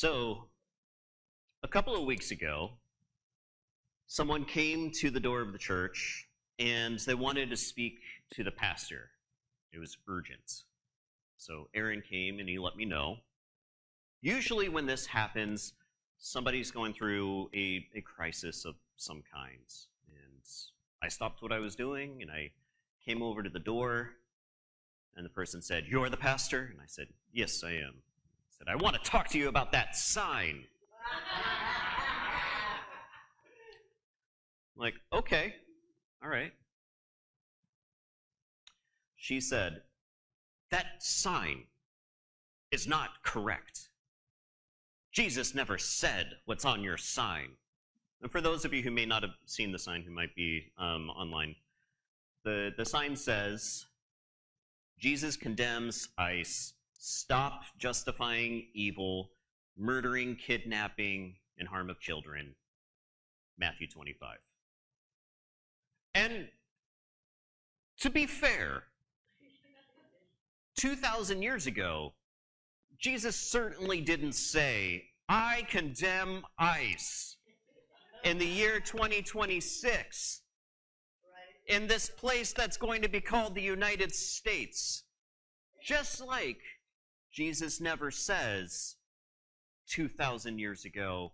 So, a couple of weeks ago, someone came to the door of the church and they wanted to speak to the pastor. It was urgent. So Aaron came and he let me know. Usually when this happens, somebody's going through a crisis of some kind. And I stopped what I was doing and I came over to the door and the person said, "You're the pastor?" And I said, "Yes, I am." He said, "I want to talk to you about that sign." I'm like, okay, all right. She said, "That sign is not correct. Jesus never said what's on your sign." And for those of you who may not have seen the sign, who might be online, the sign says, "Jesus condemns ICE, stop justifying evil, murdering, kidnapping, and harm of children, Matthew 25. And to be fair, 2,000 years ago, Jesus certainly didn't say, "I condemn ICE in the year 2026 in this place that's going to be called the United States." Just like Jesus never says 2,000 years ago,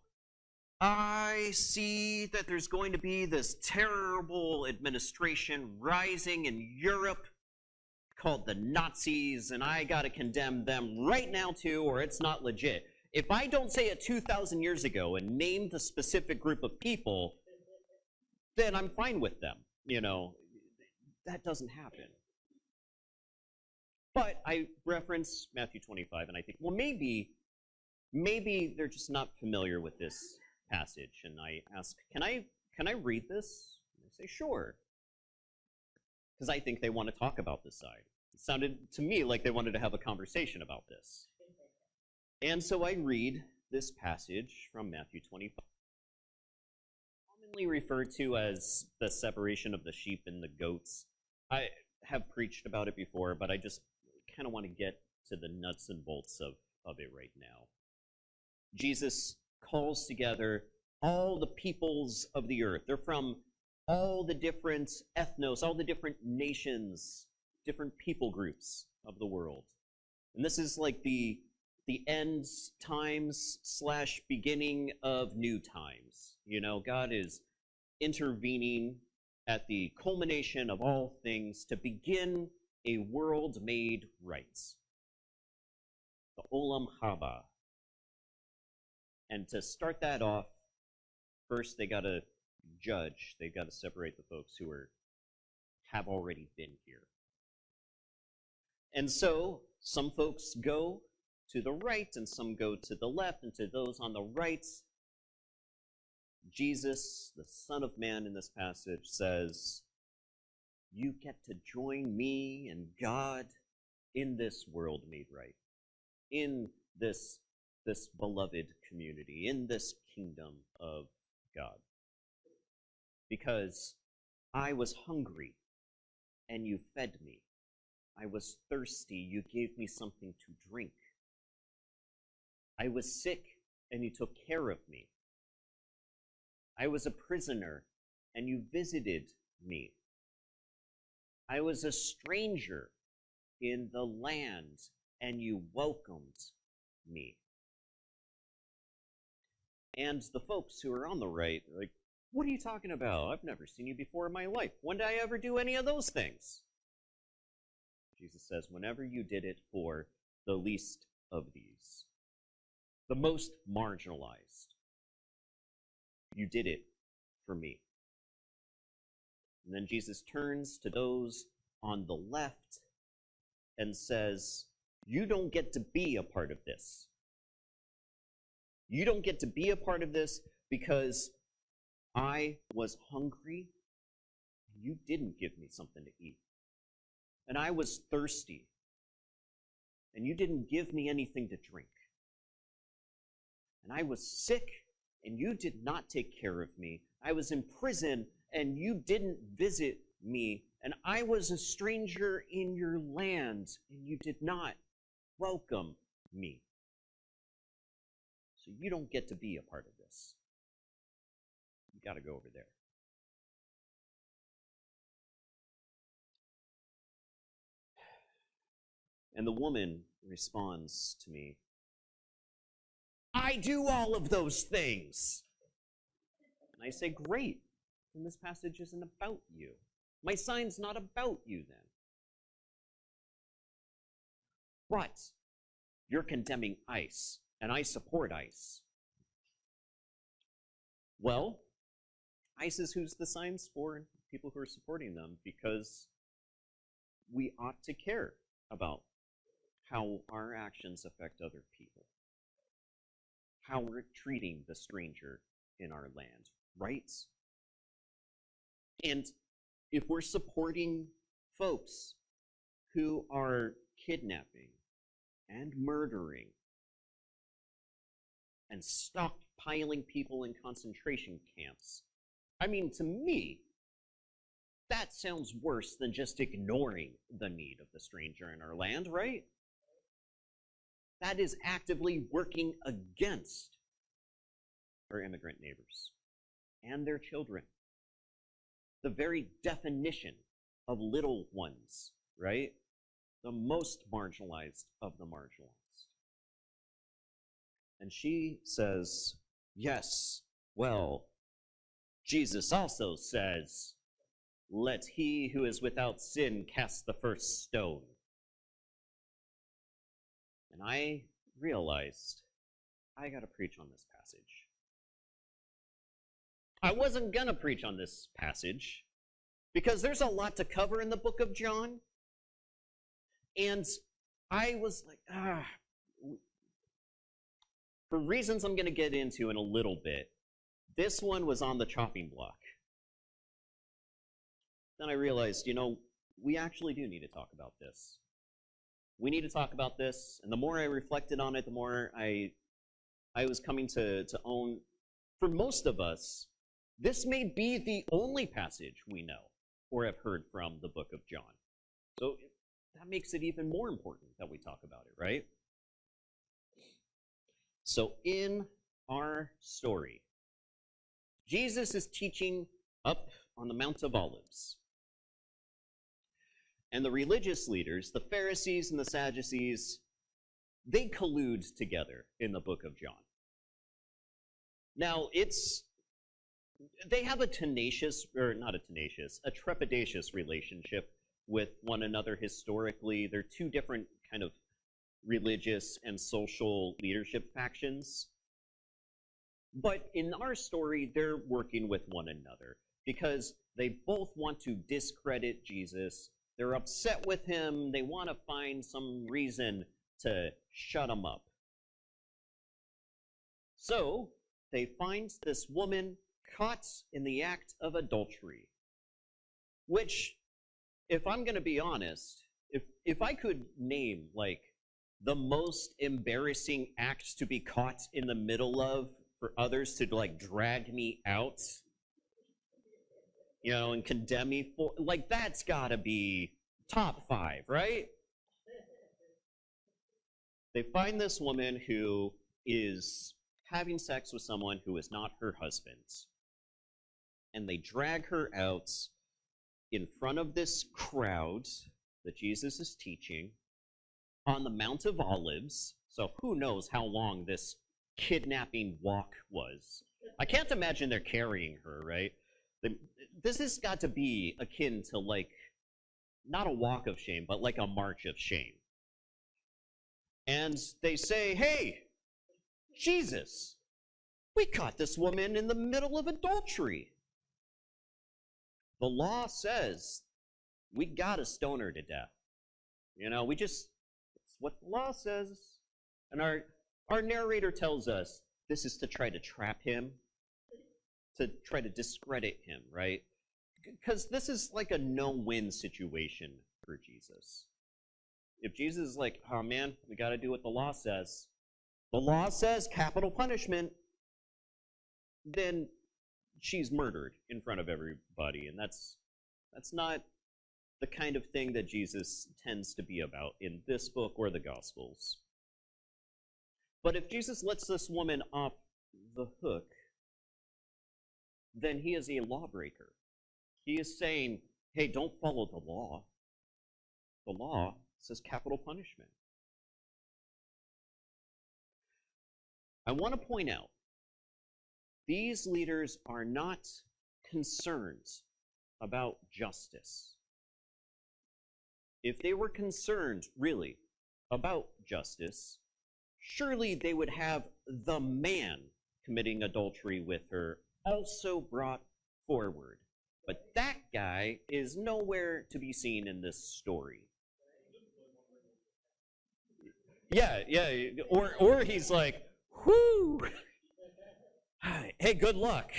"I see that there's going to be this terrible administration rising in Europe called the Nazis, and I got to condemn them right now too, or it's not legit." If I don't say it 2,000 years ago and name the specific group of people, then I'm fine with them. You know, that doesn't happen. But I reference Matthew 25, and I think, well, maybe they're just not familiar with this passage. And I ask, can I read this? And they say, sure. Because I think they want to talk about this side. It sounded to me like they wanted to have a conversation about this. And so I read this passage from Matthew 25, commonly referred to as the separation of the sheep and the goats. I have preached about it before, but I just kind of want to get to the nuts and bolts of it right now. Jesus calls together all the peoples of the earth. They're from all the different ethnos, all the different nations, different people groups of the world. And this is like the end times / beginning of new times. You know, God is intervening at the culmination of all things to begin a world made right. The Olam Haba. And to start that off, first they got to judge. They've got to separate the folks who have already been here. And so some folks go to the right and some go to the left, and to those on the right, Jesus, the Son of Man in this passage, says, "You get to join me and God in this world made right, in this beloved community, in this kingdom of God. Because I was hungry and you fed me. I was thirsty, you gave me something to drink. I was sick and you took care of me. I was a prisoner and you visited me. I was a stranger in the land and you welcomed me." And the folks who are on the right are like, "What are you talking about? I've never seen you before in my life. When did I ever do any of those things?" Jesus says, "Whenever you did it for the least of these, the most marginalized, you did it for me." And then Jesus turns to those on the left and says, "You don't get to be a part of this. You don't get to be a part of this because I was hungry and you didn't give me something to eat. And I was thirsty and you didn't give me anything to drink. And I was sick and you did not take care of me. I was in prison and you didn't visit me. And I was a stranger in your land and you did not welcome me." So you don't get to be a part of this. You got to go over there. And the woman responds to me, I do all of those things. And I say, great. Then this passage isn't about you. My sign's not about you then. But you're condemning ICE, and I support ICE. Well, ICE is who's the signs for and people who are supporting them, because we ought to care about how our actions affect other people, how we're treating the stranger in our land, right? And if we're supporting folks who are kidnapping and murdering and stockpiling people in concentration camps, I mean, to me, that sounds worse than just ignoring the need of the stranger in our land, right? That is actively working against our immigrant neighbors and their children. The very definition of little ones, right? The most marginalized of the marginalized. And she says, yes, well, Jesus also says, let he who is without sin cast the first stone. And I realized I got to preach on this passage. I wasn't going to preach on this passage because there's a lot to cover in the book of John. And I was like, for reasons I'm going to get into in a little bit, this one was on the chopping block. Then I realized, you know, we actually do need to talk about this. We need to talk about this, and the more I reflected on it, the more I was coming to own, for most of us, this may be the only passage we know or have heard from the book of John. So that makes it even more important that we talk about it, right? So in our story, Jesus is teaching up on the Mount of Olives. And the religious leaders, the Pharisees and the Sadducees, they collude together in the book of John. Now, they have a trepidatious relationship with one another historically. They're two different kind of religious and social leadership factions. But in our story, they're working with one another because they both want to discredit Jesus. They're upset with him. They want to find some reason to shut him up. So they find this woman caught in the act of adultery, which, if I'm going to be honest, if I could name, like, the most embarrassing acts to be caught in the middle of for others to, like, drag me out, you know, and condemn me for, like, that's got to be top 5, right? They find this woman who is having sex with someone who is not her husband. And they drag her out in front of this crowd that Jesus is teaching on the Mount of Olives. So who knows how long this kidnapping walk was. I can't imagine they're carrying her, right? This has got to be akin to, like, not a walk of shame, but like a march of shame. And they say, hey, Jesus, we caught this woman in the middle of adultery. The law says we gotta stone her to death. You know, it's what the law says. And our narrator tells us this is to try to trap him, to try to discredit him, right? Because this is like a no-win situation for Jesus. If Jesus is like, oh man, we got to do what the law says capital punishment, then she's murdered in front of everybody. And that's not the kind of thing that Jesus tends to be about in this book or the Gospels. But if Jesus lets this woman off the hook, then he is a lawbreaker. He is saying, hey, don't follow the law. The law says capital punishment. I want to point out, these leaders are not concerned about justice. If they were concerned, really, about justice, surely they would have the man committing adultery with her also brought forward. But that guy is nowhere to be seen in this story. Yeah, or he's like, whoo, hey, good luck.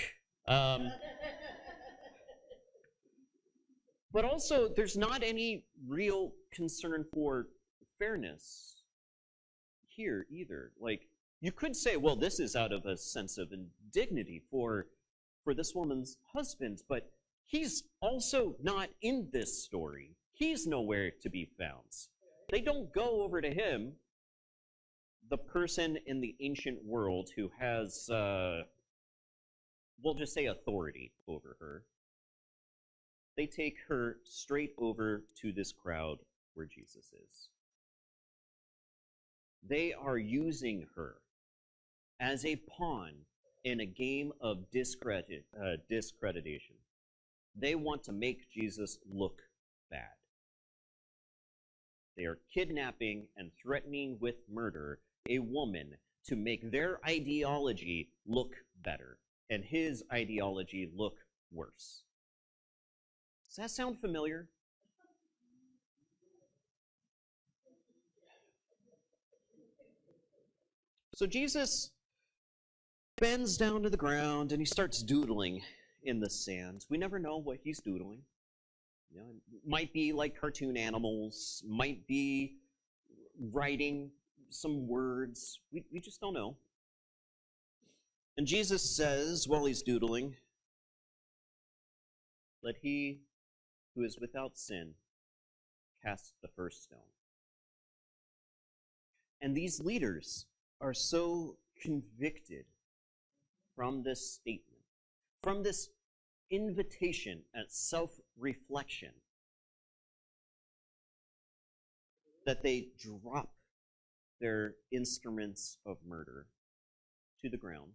But also, there's not any real concern for fairness here either. Like, you could say, well, this is out of a sense of indignity for this woman's husband, but he's also not in this story. He's nowhere to be found. They don't go over to him, the person in the ancient world who has, we'll just say, authority over her. They take her straight over to this crowd where Jesus is. They are using her as a pawn in a game of discreditation. They want to make Jesus look bad. They are kidnapping and threatening with murder a woman to make their ideology look better and his ideology look worse. Does that sound familiar? So Jesus bends down to the ground and he starts doodling in the sand. We never know what he's doodling. You know, it might be like cartoon animals, might be writing some words. We just don't know. And Jesus says, while he's doodling, let he who is without sin cast the first stone. And these leaders are so convicted from this statement, from this invitation at self-reflection, that they drop their instruments of murder to the ground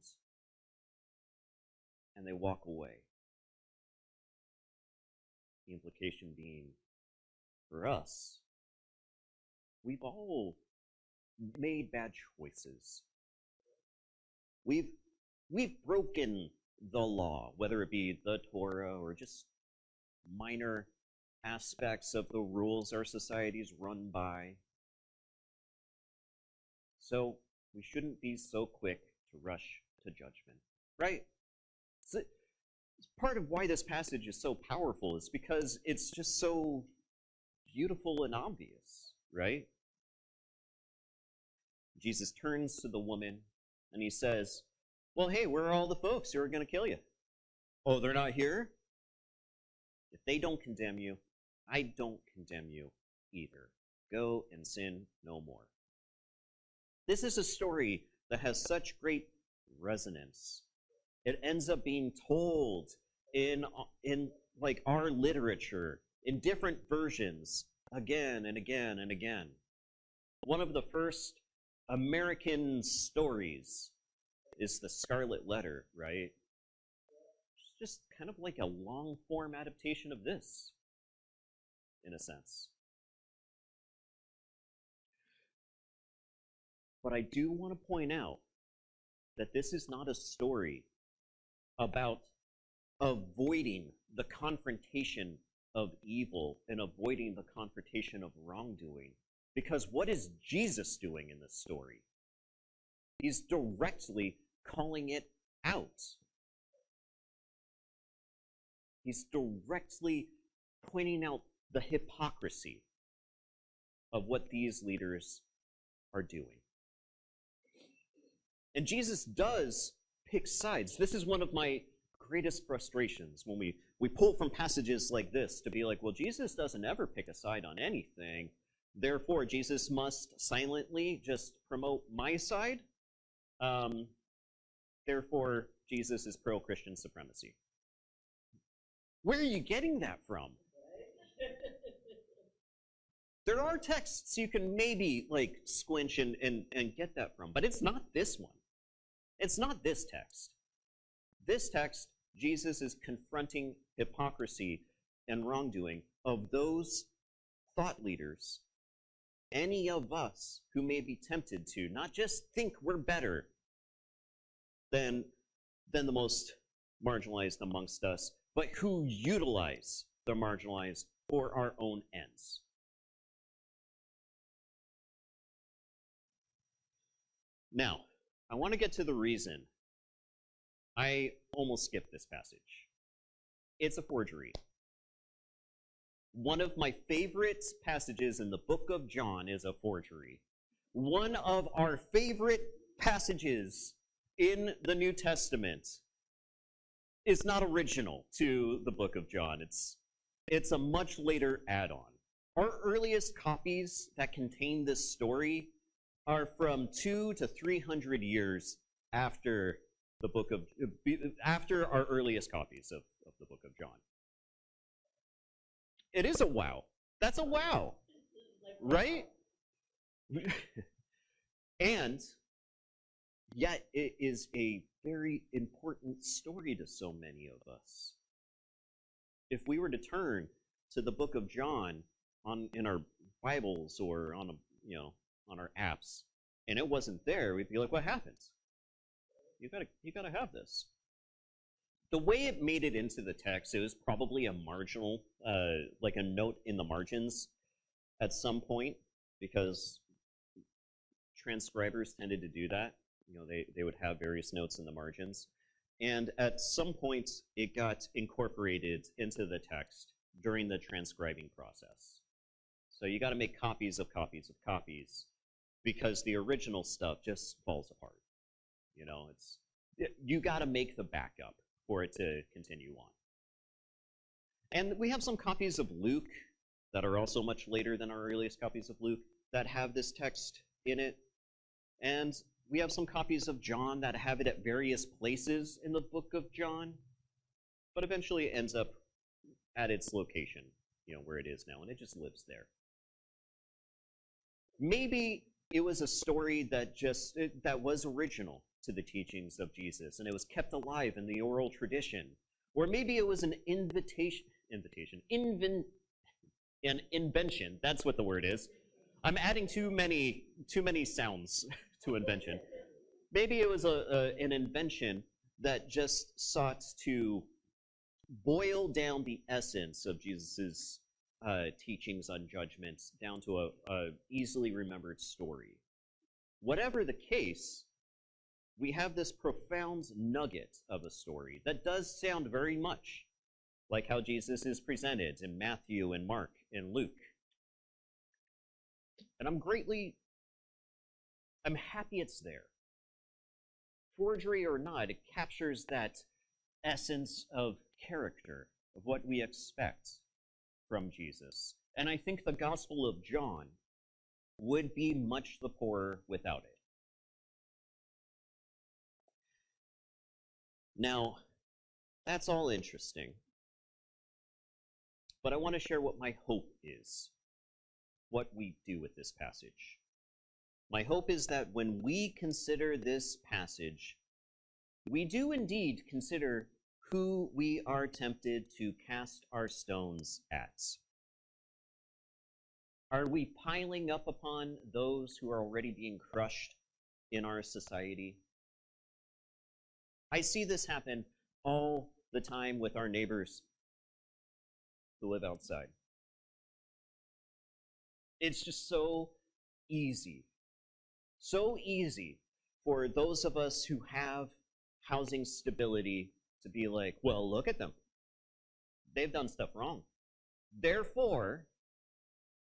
and they walk away. The implication being, for us, we've all made bad choices. We've broken the law, whether it be the Torah or just minor aspects of the rules our society's run by. So we shouldn't be so quick to rush to judgment, right? It's part of why this passage is so powerful is because it's just so beautiful and obvious, right? Jesus turns to the woman and he says, well, hey, where are all the folks who are going to kill you? Oh, they're not here? If they don't condemn you, I don't condemn you either. Go and sin no more. This is a story that has such great resonance. It ends up being told in like our literature, in different versions, again and again and again. One of the first American stories is the Scarlet Letter, right? It's just kind of like a long-form adaptation of this, in a sense. But I do want to point out that this is not a story about avoiding the confrontation of evil and avoiding the confrontation of wrongdoing. Because what is Jesus doing in this story? He's directly calling it out. He's directly pointing out the hypocrisy of what these leaders are doing. And Jesus does pick sides. This is one of my greatest frustrations when we pull from passages like this to be like, well, Jesus doesn't ever pick a side on anything. Therefore, Jesus must silently just promote my side. Therefore, Jesus is pro-Christian supremacy. Where are you getting that from? There are texts you can maybe like squinch and get that from, but it's not this one. It's not this text. This text, Jesus is confronting hypocrisy and wrongdoing of those thought leaders, any of us who may be tempted to not just think we're better than the most marginalized amongst us, but who utilize the marginalized for our own ends. Now, I want to get to the reason I almost skipped this passage. It's a forgery. One of my favorite passages in the book of John is a forgery. One of our favorite passages in the New Testament is not original to the book of John. It's a much later add-on. Our earliest copies that contain this story are from 200 to 300 years after the book of, after our earliest copies of the book of John. It is a wow. That's a wow, right? And yet it is a very important story to so many of us. If we were to turn to the book of John in our Bibles or on our apps, and it wasn't there, we'd be like, what happens? You gotta have this. The way it made it into the text, it was probably a marginal, like a note in the margins at some point, because transcribers tended to do that. They would have various notes in the margins. And at some point, it got incorporated into the text during the transcribing process. So you gotta make copies of copies of copies, because the original stuff just falls apart. You gotta make the backup for it to continue on. And we have some copies of Luke that are also much later than our earliest copies of Luke that have this text in it. And we have some copies of John that have it at various places in the book of John, but eventually it ends up at its location, where it is now, and it just lives there. Maybe it was a story that was original to the teachings of Jesus, and it was kept alive in the oral tradition. Or maybe it was an an invention. That's what the word is. I'm adding too many sounds to invention. Maybe it was an invention that just sought to boil down the essence of Jesus's teachings on judgment down to a easily remembered story. Whatever the case, we have this profound nugget of a story that does sound very much like how Jesus is presented in Matthew and Mark and Luke. And I'm happy it's there. Forgery or not, it captures that essence of character, of what we expect from Jesus. And I think the Gospel of John would be much the poorer without it. Now, that's all interesting. But I want to share what my hope is, what we do with this passage. My hope is that when we consider this passage, we do indeed consider who we are tempted to cast our stones at. Are we piling up upon those who are already being crushed in our society? I see this happen all the time with our neighbors who live outside. It's just so easy for those of us who have housing stability to be like, well, look at them. They've done stuff wrong. Therefore,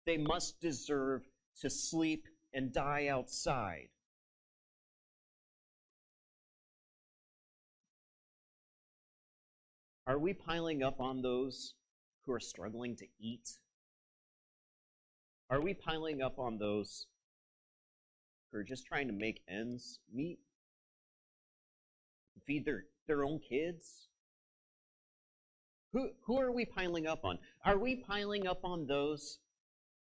they must deserve to sleep and die outside. Are we piling up on those who are struggling to eat? Are we piling up on those who are just trying to make ends meet? feed their own kids? Who are we piling up on? Are we piling up on those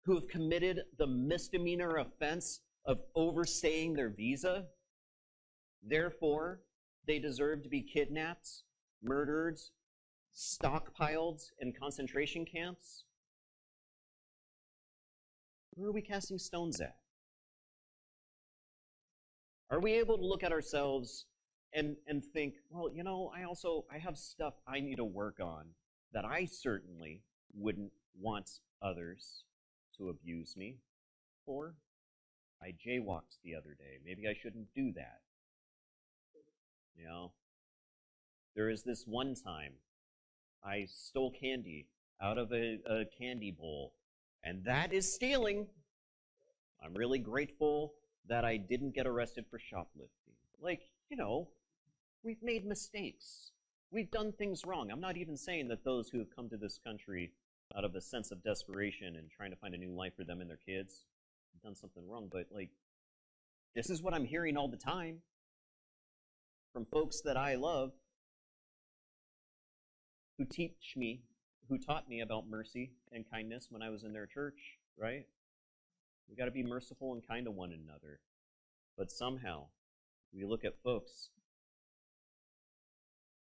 who have committed the misdemeanor offense of overstaying their visa? Therefore, they deserve to be kidnapped, murdered, stockpiled in concentration camps? Who are we casting stones at? Are we able to look at ourselves and think, well, you know, I have stuff I need to work on that I certainly wouldn't want others to abuse me for? I jaywalked the other day. Maybe I shouldn't do that. You know, there is this one time I stole candy out of a candy bowl, and that is stealing. I'm really grateful that I didn't get arrested for shoplifting. Like, you know, we've made mistakes. We've done things wrong. I'm not even saying that those who have come to this country out of a sense of desperation and trying to find a new life for them and their kids have done something wrong, but like, this is what I'm hearing all the time from folks that I love who taught me about mercy and kindness when I was in their church, right? We got to be merciful and kind to one another. But somehow, we look at folks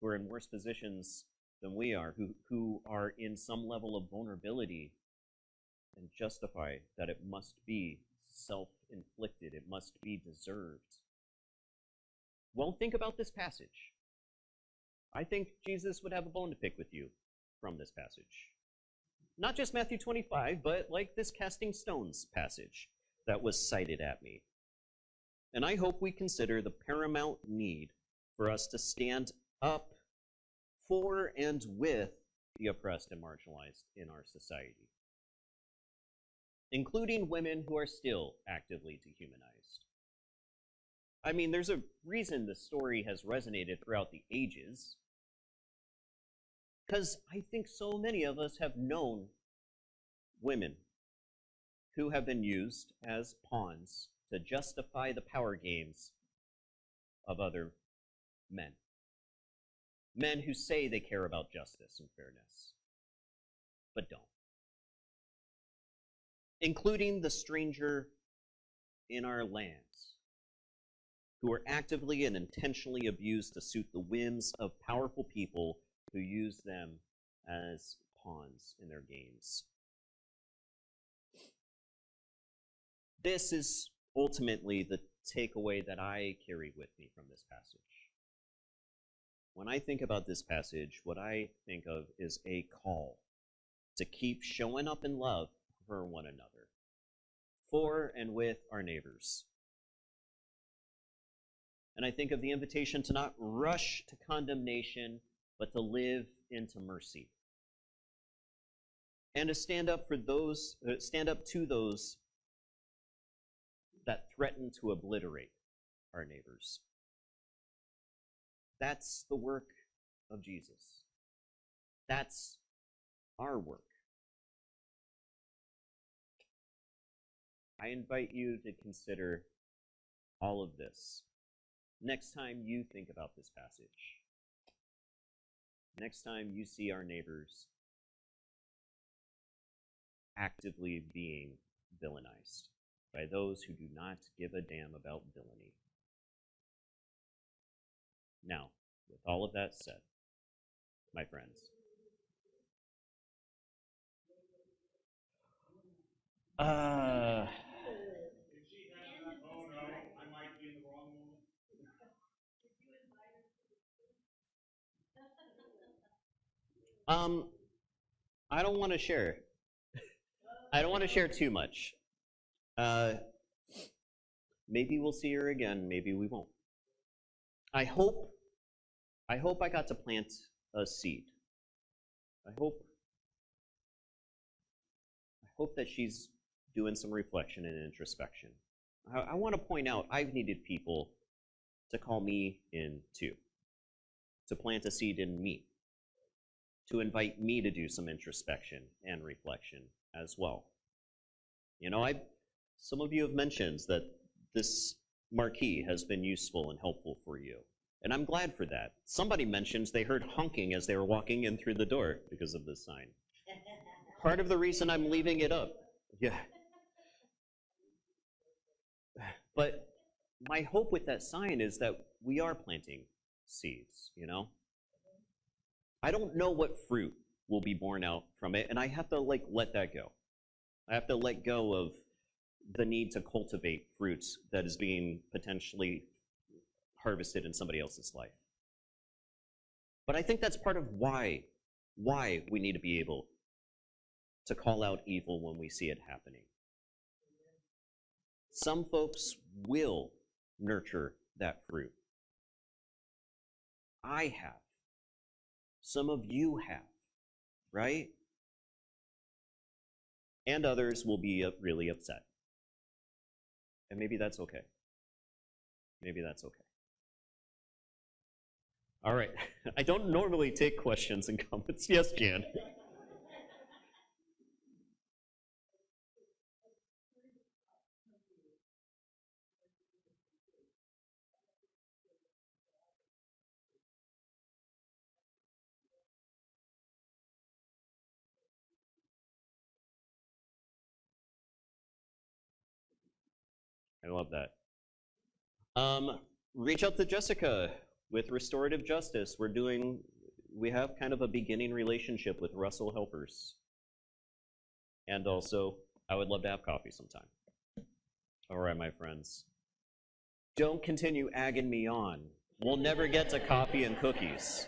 who are in worse positions than we are, who are in some level of vulnerability, and justify that it must be self-inflicted, it must be deserved. Well, think about this passage. I think Jesus would have a bone to pick with you from this passage. Not just Matthew 25, but like this casting stones passage that was cited at me. And I hope we consider the paramount need for us to stand up for and with the oppressed and marginalized in our society, including women who are still actively dehumanized. I mean, there's a reason the story has resonated throughout the ages, because I think so many of us have known women who have been used as pawns to justify the power games of other men. Men who say they care about justice and fairness, but don't. Including the stranger in our lands, who are actively and intentionally abused to suit the whims of powerful people who use them as pawns in their games. This is ultimately the takeaway that I carry with me from this passage. When I think about this passage, what I think of is a call to keep showing up in love for one another, for and with our neighbors. And I think of the invitation to not rush to condemnation, but to live into mercy. And to stand up to those that threaten to obliterate our neighbors. That's the work of Jesus. That's our work. I invite you to consider all of this next time you think about this passage. Next time you see our neighbors actively being villainized by those who do not give a damn about villainy. Now, with all of that said, my friends, I don't want to share. I don't want to share too much. Maybe we'll see her again. Maybe we won't. I hope I got to plant a seed. I hope that she's doing some reflection and introspection. I want to point out I've needed people to call me in too, to plant a seed in me, to invite me to do some introspection and reflection as well. You know, some of you have mentioned that this marquee has been useful and helpful for you. And And I'm glad for that. Somebody mentioned they heard honking as they were walking in through the door because of this sign. Part of the reason I'm leaving it up. Yeah. But my hope with that sign is that we are planting seeds, you know? I don't know what fruit will be born out from it, and I have to let that go. I have to let go of the need to cultivate fruits that is being potentially harvested in somebody else's life. But I think that's part of why we need to be able to call out evil when we see it happening. Some folks will nurture that fruit. I have. Some of you have, right? And others will be really upset. And maybe that's okay. Maybe that's okay. All right. I don't normally take questions and comments. Yes, Jan. I love that. Reach out to Jessica with Restorative Justice. We have kind of a beginning relationship with Russell Helpers. And also, I would love to have coffee sometime. All right, my friends. Don't continue agging me on. We'll never get to coffee and cookies.